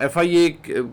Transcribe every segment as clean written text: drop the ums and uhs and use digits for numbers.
FIA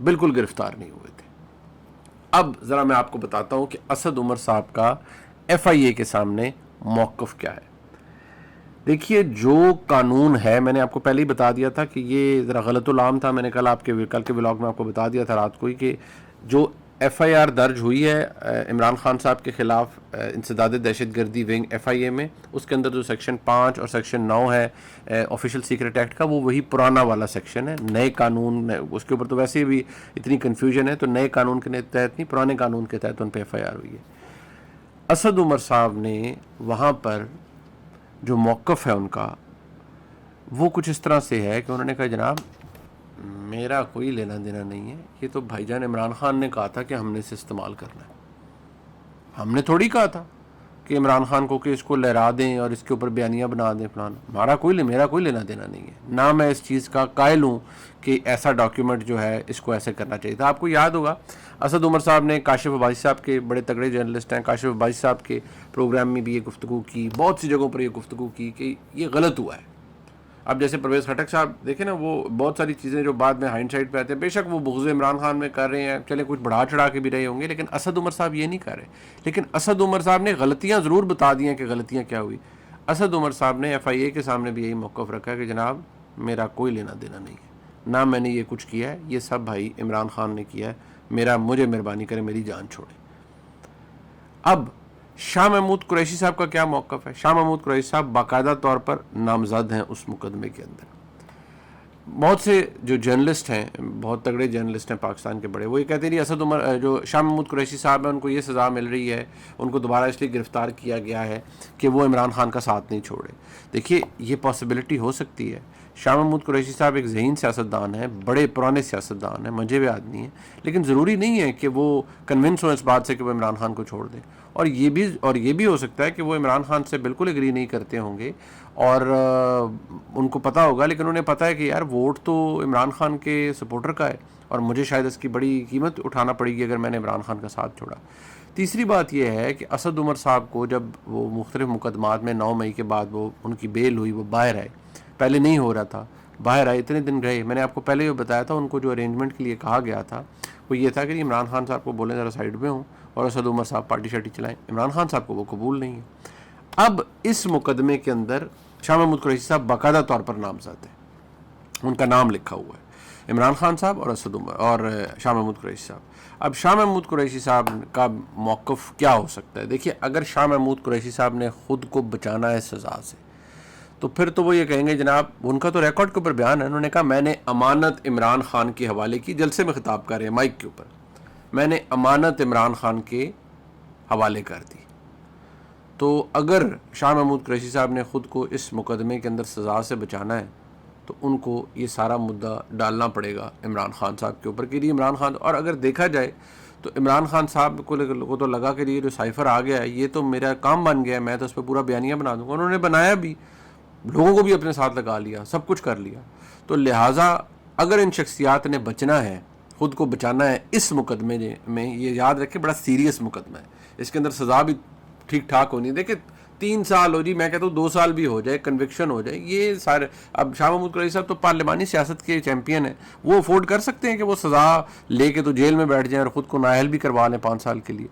بالکل گرفتار نہیں ہوئے تھے. اب ذرا میں آپ کو بتاتا ہوں کہ اسد عمر صاحب کا ایف آئی اے کے سامنے موقف کیا ہے. دیکھیے جو قانون ہے، میں نے آپ کو پہلے ہی بتا دیا تھا کہ یہ ذرا غلط العام تھا. میں نے کل کے ولاگ میں آپ کو بتا دیا تھا رات کو ہی کہ جو ایف آئی آر درج ہوئی ہے عمران خان صاحب کے خلاف انسداد دہشت گردی ونگ ایف آئی اے میں، اس کے اندر جو سیکشن 5 اور سیکشن 9 ہے آفیشیل سیکرٹ ایکٹ کا، وہ وہی پرانا والا سیکشن ہے. نئے قانون اس کے اوپر تو ویسے بھی اتنی کنفیوژن ہے، تو نئے قانون کے تحت نہیں، پرانے قانون کے تحت ان پہ ایف آئی آر ہوئی ہے. اسد عمر صاحب نے وہاں پر جو موقف ہے ان کا وہ کچھ اس طرح سے ہے کہ انہوں نے کہا جناب میرا کوئی لینا دینا نہیں ہے، یہ تو بھائی جان عمران خان نے کہا تھا کہ ہم نے اسے استعمال کرنا ہے. ہم نے تھوڑی کہا تھا کہ عمران خان کو کہ اس کو لہرا دیں اور اس کے اوپر بیانیہ بنا دیں فلانا. میرا کوئی لینا دینا نہیں ہے، نہ میں اس چیز کا قائل ہوں کہ ایسا ڈاکیومنٹ جو ہے اس کو ایسے کرنا چاہیے تھا. آپ کو یاد ہوگا اسد عمر صاحب نے کاشف عباسی صاحب کے بڑے تگڑے جرنلسٹ ہیں، کاشف عباسی صاحب کے پروگرام میں بھی یہ گفتگو کی، بہت سی جگہوں پر یہ گفتگو کی کہ یہ غلط ہوا ہے. اب جیسے پرویز خٹک صاحب دیکھیں نا، وہ بہت ساری چیزیں جو بعد میں ہائنڈ سائڈ پہ آتے ہیں، بے شک وہ بغض عمران خان میں کر رہے ہیں، چلے کچھ بڑھا چڑھا کے بھی رہے ہوں گے، لیکن اسد عمر صاحب یہ نہیں کر رہے. لیکن اسد عمر صاحب نے غلطیاں ضرور بتا دی ہیں کہ غلطیاں کیا ہوئی. اسد عمر صاحب نے ایف آئی اے کے سامنے بھی یہی موقف رکھا کہ جناب میرا کوئی لینا دینا نہیں ہے، نہ میں نے یہ کچھ کیا ہے، یہ سب بھائی عمران خان نے کیا ہے، مجھے مہربانی کرے میری جان چھوڑے. اب شاہ محمود قریشی صاحب کا کیا موقف ہے؟ شاہ محمود قریشی صاحب باقاعدہ طور پر نامزد ہیں اس مقدمے کے اندر. بہت سے جو جرنلسٹ ہیں، بہت تگڑے جرنلسٹ ہیں پاکستان کے بڑے، وہ یہ کہتے ہیں اسد عمر جو شاہ محمود قریشی صاحب ہیں ان کو یہ سزا مل رہی ہے، ان کو دوبارہ اس لیے گرفتار کیا گیا ہے کہ وہ عمران خان کا ساتھ نہیں چھوڑے. دیکھیے یہ پاسبلٹی ہو سکتی ہے. شاہ محمود قریشی صاحب ایک ذہین سیاستدان ہیں، بڑے پرانے سیاستدان ہیں، منجھے ہوئے آدمی ہیں، لیکن ضروری نہیں ہے کہ وہ کنونس ہوں اس بات سے کہ وہ عمران خان کو چھوڑ دیں. اور یہ بھی ہو سکتا ہے کہ وہ عمران خان سے بالکل ایگری نہیں کرتے ہوں گے اور ان کو پتہ ہوگا، لیکن انہیں پتہ ہے کہ یار ووٹ تو عمران خان کے سپورٹر کا ہے اور مجھے شاید اس کی بڑی قیمت اٹھانا پڑے گی اگر میں نے عمران خان کا ساتھ چھوڑا. تیسری بات یہ ہے کہ اسد عمر صاحب کو جب وہ مختلف مقدمات میں 9 مئی کے بعد وہ ان کی بیل ہوئی، وہ باہر آئے، پہلے نہیں ہو رہا تھا، باہر آئے، اتنے دن رہے. میں نے آپ کو پہلے یہ بتایا تھا ان کو جو ارینجمنٹ کے لیے کہا گیا تھا وہ یہ تھا کہ عمران خان صاحب کو بولیں ذرا سائیڈ میں ہوں اور اسد عمر صاحب پارٹی شارٹی چلائیں. عمران خان صاحب کو وہ قبول نہیں ہے. اب اس مقدمے کے اندر شاہ محمود قریشی صاحب باقاعدہ طور پر نامزد ہیں، ان کا نام لکھا ہوا ہے، عمران خان صاحب اور اسد عمر اور شاہ محمود قریشی صاحب. اب شاہ محمود قریشی صاحب کا موقف کیا ہو سکتا ہے؟ دیکھیے اگر شاہ محمود قریشی صاحب نے خود کو بچانا ہے سزا سے تو پھر تو وہ یہ کہیں گے جناب، ان کا تو ریکارڈ کے اوپر بیان ہے، انہوں نے کہا میں نے امانت عمران خان کے حوالے کی، جلسے میں خطاب کر رہے ہیں مائک کے اوپر، میں نے امانت عمران خان کے حوالے کر دی. تو اگر شاہ محمود قریشی صاحب نے خود کو اس مقدمے کے اندر سزا سے بچانا ہے تو ان کو یہ سارا مدعا ڈالنا پڑے گا عمران خان صاحب کے اوپر کہ یہ عمران خان. اور اگر دیکھا جائے تو عمران خان صاحب کو تو لگا کہ یہ جو سائفر آ گیا ہے یہ تو میرا کام بن گیا ہے، میں تو اس پہ پورا بیانیہ بنا دوں گا. انہوں نے بنایا بھی، لوگوں کو بھی اپنے ساتھ لگا لیا، سب کچھ کر لیا. تو لہٰذا اگر ان شخصیات نے بچنا ہے، خود کو بچانا ہے اس مقدمے میں، یہ یاد رکھیں بڑا سیریس مقدمہ ہے، اس کے اندر سزا بھی ٹھیک ٹھاک ہونی ہے. دیکھیں 3 سال ہو جی، میں کہتا ہوں 2 سال بھی ہو جائے، کنوکشن ہو جائے، یہ سارے. اب شاہ محمود قریشی صاحب تو پارلیمانی سیاست کے چیمپئن ہیں، وہ افورڈ کر سکتے ہیں کہ وہ سزا لے کے تو جیل میں بیٹھ جائیں اور خود کو نااہل بھی کروا لیں 5 سال کے لیے.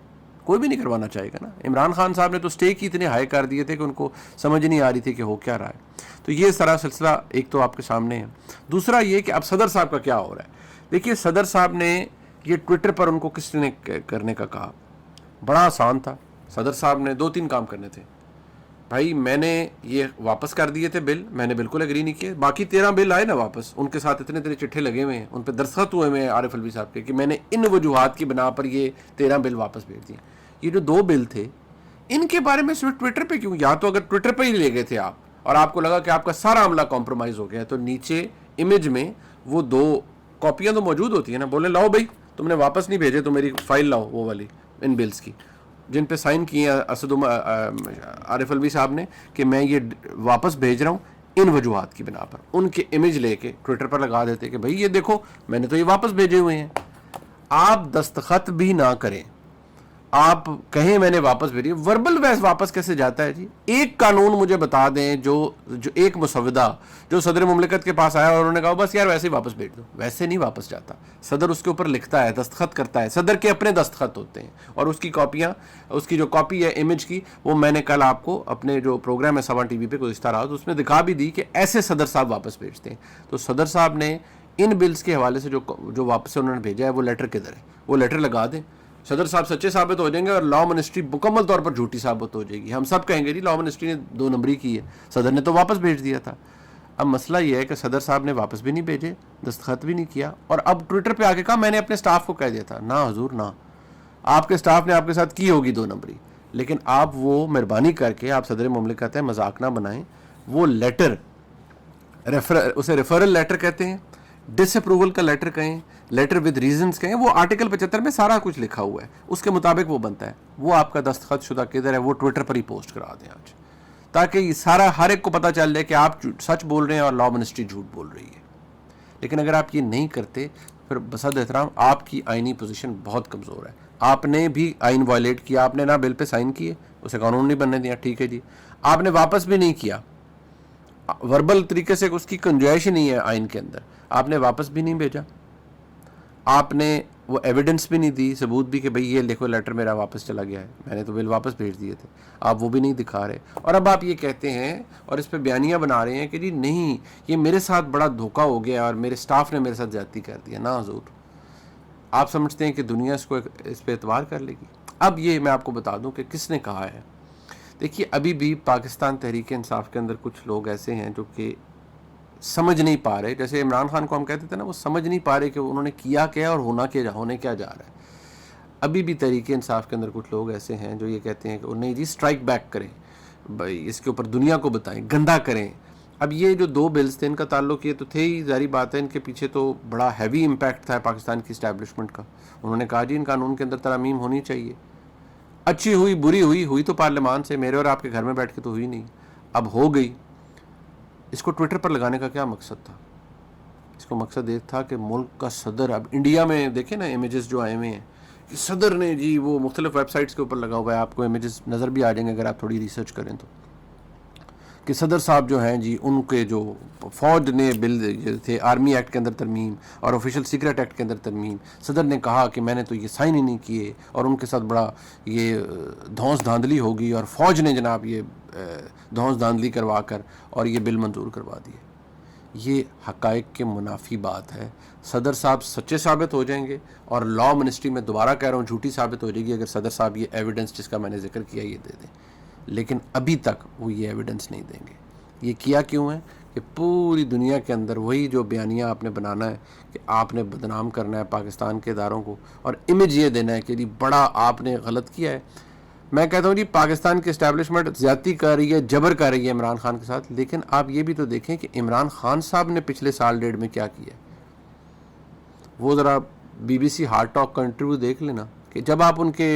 کوئی بھی نہیں کروانا چاہے گا نا. عمران خان صاحب نے تو اسٹیک ہی اتنے ہائی کر دیے تھے کہ ان کو سمجھ نہیں آ رہی تھی کہ ہو کیا رہا ہے. تو یہ سارا سلسلہ ایک تو آپ کے سامنے ہے. دوسرا یہ کہ اب صدر صاحب کا کیا ہو رہا ہے. دیکھیے صدر صاحب نے یہ ٹویٹر پر ان کو کس نے کرنے کا کہا، بڑا آسان تھا. صدر صاحب نے 2-3 کام کرنے تھے. بھائی میں نے یہ واپس کر دیے تھے بل، میں نے بالکل ایگری نہیں کیے. باقی 13 بل آئے نا واپس، ان کے ساتھ اتنے چٹھے لگے ہوئے ہیں، ان پہ دستخط ہوئے ہوئے ہیں عارف الوی صاحب کے کہ میں نے ان وجوہات کی بنا پر یہ 13 بل واپس بھیج دیے. یہ جو 2 بل تھے ان کے بارے میں صرف ٹویٹر پہ کیوں؟ یا تو اگر ٹویٹر پہ ہی لے گئے تھے آپ اور آپ کو لگا کہ آپ کا سارا عملہ کمپرومائز ہو گیا ہے تو نیچے امیج میں وہ 2 کاپیاں تو موجود ہوتی ہیں نا، بولے لاؤ بھائی تم نے واپس نہیں بھیجے تو میری فائل لاؤ وہ والی ان بلز کی جن پہ سائن کیے ہیں عارف الوی صاحب نے کہ میں یہ واپس بھیج رہا ہوں ان وجوہات کی بنا پر. ان کے امیج لے کے ٹویٹر پر لگا دیتے کہ بھائی یہ دیکھو میں نے تو یہ واپس بھیجے ہوئے ہیں. آپ دستخط بھی نہ کریں، آپ کہیں میں نے واپس بھیجی، وربل ویس واپس کیسے جاتا ہے جی؟ ایک قانون مجھے بتا دیں جو ایک مسودہ جو صدر مملکت کے پاس آیا اور انہوں نے کہا بس یار ویسے ہی واپس بھیج دو، ویسے نہیں واپس جاتا. صدر اس کے اوپر لکھتا ہے، دستخط کرتا ہے، صدر کے اپنے دستخط ہوتے ہیں، اور اس کی کاپیاں، اس کی جو کاپی ہے امیج کی، وہ میں نے کل آپ کو اپنے جو پروگرام ہے سوا ٹی وی پہ گزشتہ رات اس میں دکھا بھی دی کہ ایسے صدر صاحب واپس بھیجتے ہیں. تو صدر صاحب نے ان بلز کے حوالے سے جو واپس انہوں نے بھیجا ہے وہ لیٹر کدھر ہے؟ وہ لیٹر لگا دیں، صدر صاحب سچے ثابت ہو جائیں گے اور لا منسٹری مکمل طور پر جھوٹی ثابت ہو جائے گی. ہم سب کہیں گے جی لا منسٹری نے 2 نمبری کی ہے، صدر نے تو واپس بھیج دیا تھا. اب مسئلہ یہ ہے کہ صدر صاحب نے واپس بھی نہیں بھیجے، دستخط بھی نہیں کیا، اور اب ٹویٹر پہ آ کے کہا میں نے اپنے سٹاف کو کہہ دیا تھا. نہ حضور نہ، آپ کے سٹاف نے آپ کے ساتھ کی ہوگی 2 نمبری، لیکن آپ وہ مہربانی کر کے، آپ صدر مملکت ہیں، مذاق نہ بنائیں. وہ لیٹر اسے ریفرل لیٹر کہتے ہیں، ڈس اپروول کا لیٹر کہیں، لیٹر ود ریزنز کہیں، وہ آرٹیکل 75 میں سارا کچھ لکھا ہوا ہے، اس کے مطابق وہ بنتا ہے. وہ آپ کا دستخط شدہ کدھر ہے؟ وہ ٹویٹر پر ہی پوسٹ کرا دیں آج، تاکہ یہ سارا ہر ایک کو پتہ چل جائے کہ آپ سچ بول رہے ہیں اور لا منسٹری جھوٹ بول رہی ہے. لیکن اگر آپ یہ نہیں کرتے پھر بصد احترام آپ کی آئینی پوزیشن بہت کمزور ہے. آپ نے بھی آئین وائلیٹ کیا، آپ نے نہ بل پہ سائن کیے، اسے قانون نہیں بننے دیا، ٹھیک ہے جی. آپ نے واپس بھی نہیں کیا، وربل طریقے سے اس کی گنجائش ہی نہیں ہے آئین کے اندر، آپ نے واپس بھی نہیں بھیجا، آپ نے وہ ایویڈنس بھی نہیں دی، ثبوت بھی کہ بھئی یہ دیکھو لیٹر میرا واپس چلا گیا ہے، میں نے تو بل واپس بھیج دیے تھے، آپ وہ بھی نہیں دکھا رہے. اور اب آپ یہ کہتے ہیں اور اس پہ بیانیاں بنا رہے ہیں کہ جی نہیں یہ میرے ساتھ بڑا دھوکہ ہو گیا اور میرے سٹاف نے میرے ساتھ زیادتی کر دیا. نہ حضور، آپ سمجھتے ہیں کہ دنیا اس پہ اعتبار کر لے گی؟ اب یہ میں آپ کو بتا دوں کہ کس نے کہا ہے. دیکھیے ابھی بھی پاکستان تحریک انصاف کے اندر کچھ لوگ ایسے ہیں جو کہ سمجھ نہیں پا رہے، جیسے عمران خان کو ہم کہتے تھے نا، وہ سمجھ نہیں پا رہے کہ انہوں نے کیا کیا اور ہونے کیا جا رہا ہے. ابھی بھی تحریک انصاف کے اندر کچھ لوگ ایسے ہیں جو یہ کہتے ہیں کہ نہیں جی اسٹرائک بیک کریں، بھائی اس کے اوپر دنیا کو بتائیں، گندا کریں. اب یہ جو 2 بلز تھے ان کا تعلق یہ تو تھے ہی، ظاہری بات ہے ان کے پیچھے تو بڑا ہیوی امپیکٹ تھا پاکستان کی اسٹیبلشمنٹ کا. انہوں نے کہا جی ان قانون کے اندر ترامیم ہونی چاہیے، اچھی ہوئی بری ہوئی تو پارلیمان سے، میرے اور آپ کے گھر میں بیٹھ کے تو ہوئی نہیں، اب ہو گئی. اس کو ٹویٹر پر لگانے کا کیا مقصد تھا؟ اس کو مقصد ایک تھا کہ ملک کا صدر، اب انڈیا میں دیکھیں نا امیجز جو آئے ہوئے ہیں کہ صدر نے جی وہ مختلف ویب سائٹس کے اوپر لگا ہوا ہے، آپ کو امیجز نظر بھی آ جائیں گے اگر آپ تھوڑی ریسرچ کریں تو، کہ صدر صاحب جو ہیں جی ان کے جو فوج نے بل تھے، آرمی ایکٹ کے اندر ترمیم اور آفیشل سیکرٹ ایکٹ کے اندر ترمیم، صدر نے کہا کہ میں نے تو یہ سائن ہی نہیں کیے، اور ان کے ساتھ بڑا یہ دھونس دھاندلی ہوگی اور فوج نے جناب یہ دھونس دھاندلی کروا کر اور یہ بل منظور کروا دیے. یہ حقائق کے منافی بات ہے. صدر صاحب سچے ثابت ہو جائیں گے اور لا منسٹری میں دوبارہ کہہ رہا ہوں جھوٹی ثابت ہو جائے گی اگر صدر صاحب یہ ایویڈنس جس کا میں نے ذکر کیا یہ دے دیں. لیکن ابھی تک وہ یہ ایویڈنس نہیں دیں گے. یہ کیا کیوں ہے؟ کہ پوری دنیا کے اندر وہی جو بیانیہ آپ نے بنانا ہے کہ آپ نے بدنام کرنا ہے پاکستان کے اداروں کو اور امیج یہ دینا ہے کہ جی بڑا آپ نے غلط کیا ہے. میں کہتا ہوں جی پاکستان کی اسٹیبلشمنٹ زیادتی کر رہی ہے، جبر کر رہی ہے عمران خان کے ساتھ، لیکن آپ یہ بھی تو دیکھیں کہ عمران خان صاحب نے پچھلے سال 1.5 میں کیا کیا ہے. وہ ذرا BBC ہارٹ ٹاک کا انٹرویو دیکھ لینا کہ جب آپ ان کے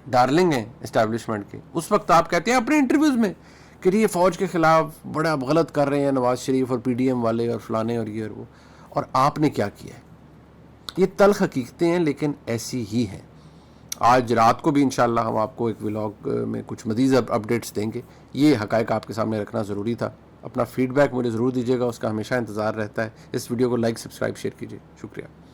ڈارلنگ ہیں اسٹیبلشمنٹ کے، اس وقت آپ کہتے ہیں اپنے انٹرویوز میں کہ یہ فوج کے خلاف بڑا غلط کر رہے ہیں نواز شریف اور PDM والے اور فلانے اور یہ اور وہ، اور آپ نے کیا کیا ہے. یہ تلخ حقیقتیں ہیں لیکن ایسی ہی ہیں. آج رات کو بھی انشاءاللہ ہم آپ کو ایک ولاگ میں کچھ مزید اپڈیٹس دیں گے. یہ حقائق آپ کے سامنے رکھنا ضروری تھا. اپنا فیڈ بیک مجھے ضرور دیجیے گا، اس کا ہمیشہ انتظار رہتا ہے. اس ویڈیو کو لائک، سبسکرائب، شیئر کیجیے. شکریہ.